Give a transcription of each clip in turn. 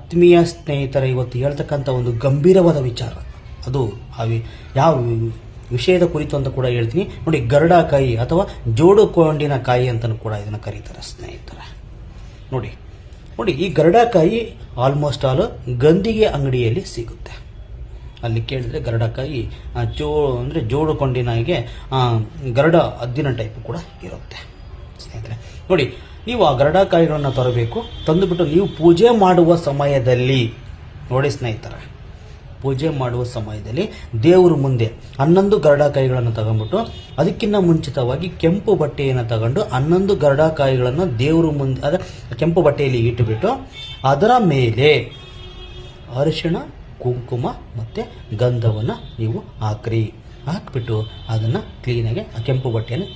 ಆತ್ಮೀಯ ಸ್ನೇಹಿತರ ಇವತ್ತು ಹೇಳ್ತಕ್ಕಂಥ ಒಂದು ಗಂಭೀರವಾದ ವಿಚಾರ, ಅದು ಯಾವ ವಿಷಯದ ಕುರಿತು ಅಂತ ಕೂಡ ಹೇಳ್ತೀನಿ ನೋಡಿ. ಗರುಡಕಾಯಿ ಅಥವಾ ಜೋಡುಕೊಂಡಿನ ಕಾಯಿ ಅಂತಲೂ ಕೂಡ ಇದನ್ನು ಕರೀತಾರೆ ಸ್ನೇಹಿತರೆ. ನೋಡಿ ನೋಡಿ ಈ ಗರುಡಕಾಯಿ ಆಲ್ಮೋಸ್ಟ್ ಆಲ್ ಗಂದಿಗೆ ಅಂಗಡಿಯಲ್ಲಿ ಸಿಗುತ್ತೆ. ಅಲ್ಲಿ ಕೇಳಿದ್ರೆ ಗರುಡಕಾಯಿ ಅಂದರೆ ಜೋಡುಕೊಂಡಿನಾಗೆ ಗರುಡ ಹದ್ದಿನ ಟೈಪ್ ಕೂಡ ಇರುತ್ತೆ ಸ್ನೇಹಿತರೆ. ನೋಡಿ, ನೀವು ಆ ಗರುಡಕಾಯಿಗಳನ್ನು ತರಬೇಕು. ತಂದುಬಿಟ್ಟು ನೀವು ಪೂಜೆ ಮಾಡುವ ಸಮಯದಲ್ಲಿ ನೋಡಿ ಸ್ನೇಹಿತರೆ, ಪೂಜೆ ಮಾಡುವ ಸಮಯದಲ್ಲಿ ದೇವರ ಮುಂದೆ 11 ಗರುಡಕಾಯಿಗಳನ್ನು ತಗೊಂಡ್ಬಿಟ್ಟು ಅದಕ್ಕಿಂತ ಮುಂಚಿತವಾಗಿ ಕೆಂಪು ಬಟ್ಟೆಯನ್ನು ತಗೊಂಡು 11 ಗರುಡಕಾಯಿಗಳನ್ನು ದೇವರ ಮುಂದೆ ಕೆಂಪು ಬಟ್ಟೆಯಲ್ಲಿ ಇಟ್ಟುಬಿಟ್ಟು ಅದರ ಮೇಲೆ ಅರಿಶಿಣ, ಕುಂಕುಮ ಮತ್ತು ಗಂಧವನ್ನು ನೀವು ಹಾಕಿಬಿಟ್ಟು ಅದನ್ನು ಕ್ಲೀನಾಗಿ ಆ ಕೆಂಪು ಬಟ್ಟೆಯನ್ನು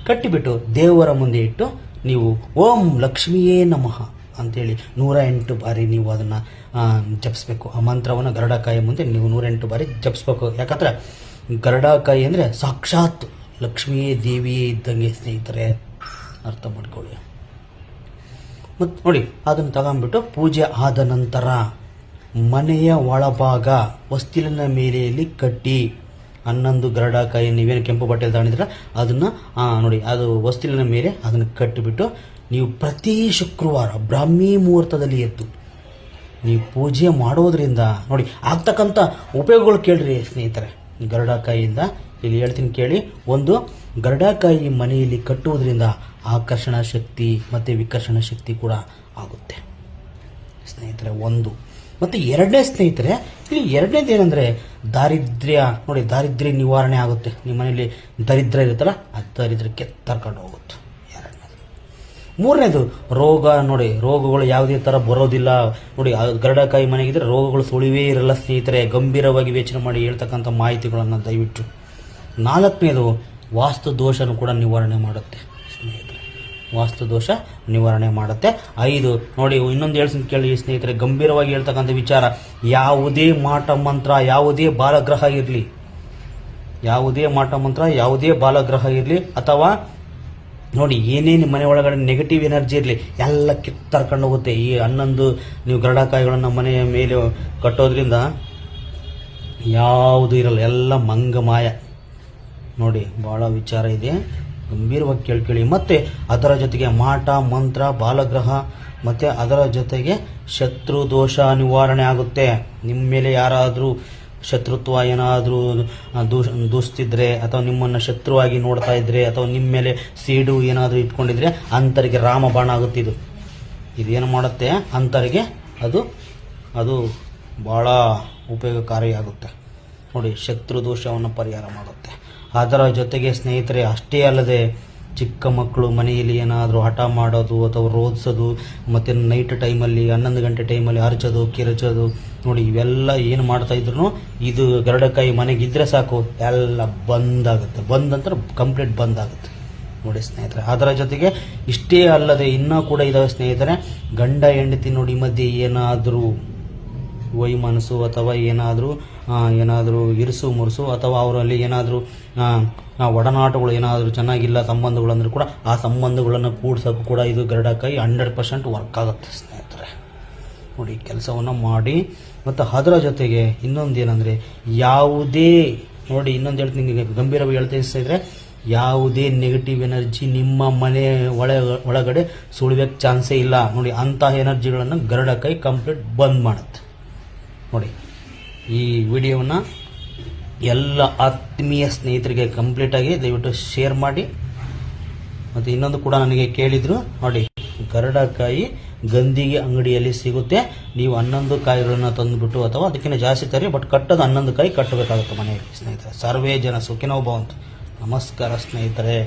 ಕಟ್ಟಿಬಿಟ್ಟು ದೇವರ ಮುಂದೆ ಇಟ್ಟು ನೀವು ಓಂ ಲಕ್ಷ್ಮಿಯೇ ನಮಃ ಅಂತೇಳಿ 108 ಬಾರಿ ನೀವು ಅದನ್ನು ಜಪಿಸ್ಬೇಕು. ಆ ಮಂತ್ರವನ್ನು ಗರುಡಕಾಯಿ ಮುಂದೆ ನೀವು 108 ಬಾರಿ ಜಪಿಸ್ಬೇಕು. ಯಾಕಂದರೆ ಗರುಡಕಾಯಿ ಅಂದರೆ ಸಾಕ್ಷಾತ್ ಲಕ್ಷ್ಮಿಯೇ ದೇವಿಯೇ ಇದ್ದಂಗೆ ಸ್ನೇಹಿತರೆ, ಅರ್ಥ ಮಾಡ್ಕೊಳ್ಳಿ. ಮತ್ತು ನೋಡಿ, ಅದನ್ನು ತಗೊಂಡ್ಬಿಟ್ಟು ಪೂಜೆ ಆದ ನಂತರ ಮನೆಯ ಒಳಭಾಗ ಹೊಸ್ತಿಲಿನ ಮೇಲೆಯಲ್ಲಿ ಕಟ್ಟಿ 11 ಗರುಡಕಾಯಿ ನೀವೇನು ಕೆಂಪು ಬಟ್ಟೆಯಲ್ಲಿ ತಗೊಂಡಿದ್ರೆ ಅದನ್ನು ನೋಡಿ, ಅದು ಹೊಸ್ತಿಲಿನ ಮೇಲೆ ಅದನ್ನು ಕಟ್ಟಿಬಿಟ್ಟು ನೀವು ಪ್ರತಿ ಶುಕ್ರವಾರ ಬ್ರಾಹ್ಮಿ ಮುಹೂರ್ತದಲ್ಲಿ ಎದ್ದು ನೀವು ಪೂಜೆ ಮಾಡೋದ್ರಿಂದ ನೋಡಿ ಆಗ್ತಕ್ಕಂಥ ಉಪಯೋಗಗಳು ಕೇಳ್ರಿ ಸ್ನೇಹಿತರೆ. ಗರುಡಕಾಯಿಯಿಂದ ಇಲ್ಲಿ ಹೇಳ್ತೀನಿ ಕೇಳಿ. ಒಂದು, ಗರುಡಕಾಯಿ ಮನೆಯಲ್ಲಿ ಕಟ್ಟುವುದರಿಂದ ಆಕರ್ಷಣ ಶಕ್ತಿ ಮತ್ತು ವಿಕರ್ಷಣ ಶಕ್ತಿ ಕೂಡ ಆಗುತ್ತೆ ಸ್ನೇಹಿತರೆ. ಒಂದು ಮತ್ತು ಎರಡನೇ ಸ್ನೇಹಿತರೆ, ಇಲ್ಲಿ ಎರಡನೇದು ಏನಂದರೆ ದಾರಿದ್ರ್ಯ. ನೋಡಿ, ದಾರಿದ್ರ್ಯ ನಿವಾರಣೆ ಆಗುತ್ತೆ. ನಿಮ್ಮ ಮನೆಯಲ್ಲಿ ದರಿದ್ರ ಇರುತ್ತಲ್ಲ, ಆ ದರಿದ್ರಕ್ಕೆ ತರ್ಕೊಂಡು ಹೋಗುತ್ತೆ. ಎರಡನೇದು. ಮೂರನೇದು ರೋಗ. ನೋಡಿ, ರೋಗಗಳು ಯಾವುದೇ ಥರ ಬರೋದಿಲ್ಲ. ನೋಡಿ, ಗರುಡಕಾಯಿ ಮನೆಗಿದ್ರೆ ರೋಗಗಳು ಸುಳಿವೇ ಇರಲ್ಲ ಸ್ನೇಹಿತರೆ. ಗಂಭೀರವಾಗಿ ಯೋಚನೆ ಮಾಡಿ ಹೇಳ್ತಕ್ಕಂಥ ಮಾಹಿತಿಗಳನ್ನು ದಯವಿಟ್ಟು. ನಾಲ್ಕನೇದು ವಾಸ್ತು ದೋಷನೂ ಕೂಡ ನಿವಾರಣೆ ಮಾಡುತ್ತೆ ಸ್ನೇಹಿತರೆ. ವಾಸ್ತು ದೋಷ ನಿವಾರಣೆ ಮಾಡುತ್ತೆ. 5 ನೋಡಿ, ಇನ್ನೊಂದು ಹೇಳ್ತೀನಿ ಕೇಳಿ ಸ್ನೇಹಿತರೆ, ಗಂಭೀರವಾಗಿ ಹೇಳ್ತಕ್ಕಂಥ ವಿಚಾರ. ಯಾವುದೇ ಮಾಟ ಮಂತ್ರ, ಯಾವುದೇ ಬಾಲಗ್ರಹ ಇರಲಿ, ಯಾವುದೇ ಬಾಲಗ್ರಹ ಇರಲಿ, ಅಥವಾ ನೋಡಿ ಏನೇನು ಮನೆ ಒಳಗಡೆ ನೆಗೆಟಿವ್ ಎನರ್ಜಿ ಇರಲಿ ಎಲ್ಲ ಕಿತ್ತರ್ಕೊಂಡು ಹೋಗುತ್ತೆ. ಈ 11 ನೀವು ಗರುಡಕಾಯಿಗಳನ್ನು ಮನೆಯ ಮೇಲೆ ಕಟ್ಟೋದ್ರಿಂದ ಯಾವುದು ಇರಲ್ಲ, ಎಲ್ಲ ಮಂಗಮಾಯ. ನೋಡಿ, ಭಾಳ ವಿಚಾರ ಇದೆ, ಗಂಭೀರವಾಗಿ ಕೇಳ್ಕೊಳ್ಳಿ. ಮತ್ತು ಅದರ ಜೊತೆಗೆ ಮಾಟ ಮಂತ್ರ, ಬಾಲಗ್ರಹ ಮತ್ತು ಅದರ ಜೊತೆಗೆ ಶತ್ರು ದೋಷ ನಿವಾರಣೆ ಆಗುತ್ತೆ. ನಿಮ್ಮ ಮೇಲೆ ಯಾರಾದರೂ ಶತ್ರುತ್ವ ಏನಾದರೂ ದೂಸ್ತಿದ್ರೆ, ಅಥವಾ ನಿಮ್ಮನ್ನು ಶತ್ರುವಾಗಿ ನೋಡ್ತಾ ಇದ್ರೆ, ಅಥವಾ ನಿಮ್ಮ ಮೇಲೆ ಸೀಡು ಏನಾದರೂ ಇಟ್ಕೊಂಡಿದ್ರೆ ಅಂಥವರಿಗೆ ರಾಮಬಾಣ ಆಗುತ್ತೆ. ಇದೇನು ಮಾಡುತ್ತೆ ಅಂಥವರಿಗೆ, ಅದು ಭಾಳ ಉಪಯೋಗಕಾರಿಯಾಗುತ್ತೆ. ನೋಡಿ, ಶತ್ರು ದೋಷವನ್ನು ಪರಿಹಾರ ಮಾಡುತ್ತೆ. ಅದರ ಜೊತೆಗೆ ಸ್ನೇಹಿತರೆ, ಅಷ್ಟೇ ಅಲ್ಲದೆ ಚಿಕ್ಕ ಮಕ್ಕಳು ಮನೆಯಲ್ಲಿ ಏನಾದರೂ ಹಠ ಮಾಡೋದು ಅಥವಾ ರೋಧಿಸೋದು, ಮತ್ತು ನೈಟ್ ಟೈಮಲ್ಲಿ 11 ಗಂಟೆ ಟೈಮಲ್ಲಿ ಅರಚೋದು ಕಿರಚೋದು, ನೋಡಿ ಇವೆಲ್ಲ ಏನು ಮಾಡ್ತಾ ಇದ್ರು ಇದು ಗರುಡಕಾಯಿ ಮನೆಗಿದ್ರೆ ಸಾಕು, ಎಲ್ಲ ಬಂದಾಗುತ್ತೆ. ಬಂದಂತರ ಕಂಪ್ಲೀಟ್ ಬಂದಾಗುತ್ತೆ ನೋಡಿ ಸ್ನೇಹಿತರೆ. ಅದರ ಜೊತೆಗೆ ಇಷ್ಟೇ ಅಲ್ಲದೆ ಇನ್ನೂ ಕೂಡ ಇದಾವೆ ಸ್ನೇಹಿತರೆ. ಗಂಡ ಹೆಂಡತಿ ನೋಡಿ ಮಧ್ಯೆ ಏನಾದರೂ ವೈಮನಸ್ಸು ಅಥವಾ ಏನಾದರೂ ಇರಿಸು ಮುರುಸು, ಅಥವಾ ಅವರಲ್ಲಿ ಏನಾದರೂ ಒಡನಾಟಗಳು ಏನಾದರೂ ಚೆನ್ನಾಗಿಲ್ಲ ಸಂಬಂಧಗಳು ಅಂದರೂ ಕೂಡ ಆ ಸಂಬಂಧಗಳನ್ನು ಕೂಡ್ಸೋಕ್ಕೂ ಕೂಡ ಇದು ಗರುಡಕಾಯಿ 100% ವರ್ಕ್ ಆಗುತ್ತೆ ಸ್ನೇಹಿತರೆ. ನೋಡಿ, ಕೆಲಸವನ್ನು ಮಾಡಿ. ಮತ್ತು ಅದರ ಜೊತೆಗೆ ಇನ್ನೊಂದು ಏನಂದರೆ, ಯಾವುದೇ ನೋಡಿ ಇನ್ನೊಂದು ಹೇಳ್ತೀನಿ, ಗಂಭೀರವಾಗಿ ಹೇಳ್ತಾ ಸ್ನೇಹಿತರೆ, ಯಾವುದೇ ನೆಗೆಟಿವ್ ಎನರ್ಜಿ ನಿಮ್ಮ ಮನೆ ಒಳಗಡೆ ಸುಳಿಯೋಕ್ಕೆ ಚಾನ್ಸೇ ಇಲ್ಲ. ನೋಡಿ, ಅಂತಹ ಎನರ್ಜಿಗಳನ್ನು ಗರುಡಕಾಯಿ ಕಂಪ್ಲೀಟ್ ಬಂದ್ ಮಾಡುತ್ತೆ. ನೋಡಿ, ಈ ವಿಡಿಯೋವನ್ನು ಎಲ್ಲ ಆತ್ಮೀಯ ಸ್ನೇಹಿತರಿಗೆ ಕಂಪ್ಲೀಟಾಗಿ ದಯವಿಟ್ಟು ಶೇರ್ ಮಾಡಿ. ಮತ್ತು ಇನ್ನೊಂದು ಕೂಡ ನನಗೆ ಕೇಳಿದರು, ನೋಡಿ ಗರುಡಕಾಯಿ ಗಂದಿಗೆ ಅಂಗಡಿಯಲ್ಲಿ ಸಿಗುತ್ತೆ. ನೀವು 11 ಕಾಯಿಗಳನ್ನು ತಂದುಬಿಟ್ಟು ಅಥವಾ ಅದಕ್ಕಿಂತ ಜಾಸ್ತಿ ತರಿ, ಬಟ್ ಕಟ್ಟೋದು 11 ಕಾಯಿ ಕಟ್ಟಬೇಕಾಗುತ್ತೆ ಮನೆಯಲ್ಲಿ ಸ್ನೇಹಿತರೆ. ಸರ್ವೇ ಜನ ಸುಖಿನೋ ಭವಂತು. ನಮಸ್ಕಾರ ಸ್ನೇಹಿತರೆ.